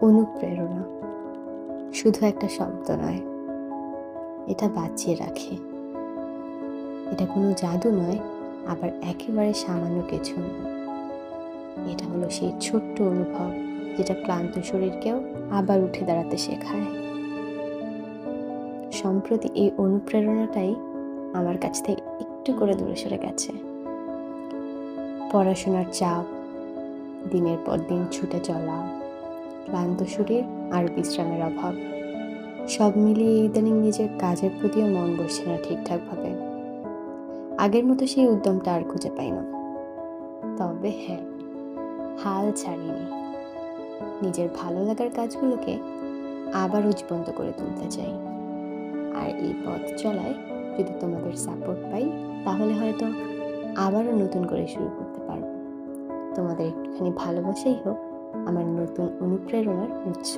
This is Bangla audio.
অনুপ্রেরণা শুধু একটা শব্দ নয়, এটা বাঁচিয়ে রাখে। এটা কোনো জাদু নয়, আবার একেবারে সামান্য কিছু নয়। এটা হলো সেই ছোট্ট অনুভব যেটা ক্লান্ত শরীরকেও আবার উঠে দাঁড়াতে শেখায়। সম্প্রতি এই অনুপ্রেরণাটাই আমার কাছ থেকে একটু করে দূরে সরে গেছে। পড়াশোনার চাপ, দিনের পর দিন ছুটে চলা, ক্লান্ত শরীর আর বিশ্রামের অভাব, সব মিলিয়ে ইদানিং নিজের কাজের প্রতিও মন বসছে না ঠিকঠাকভাবে। আগের মতো সেই উদ্যমটা আর খুঁজে পাই না। তবে হ্যাঁ, হাল ছাড়িনি। নিজের ভালো লাগার কাজগুলোকে আবারও জীবন্ত করে তুলতে চাই। আর এই পথ চলায় যদি তোমাদের সাপোর্ট পাই, তাহলে হয়তো আবারও নতুন করে শুরু করতে পারবো। তোমাদের একটুখানি ভালোবাসাই হোক আমার নতুন অনুপ্রেরণার উৎস।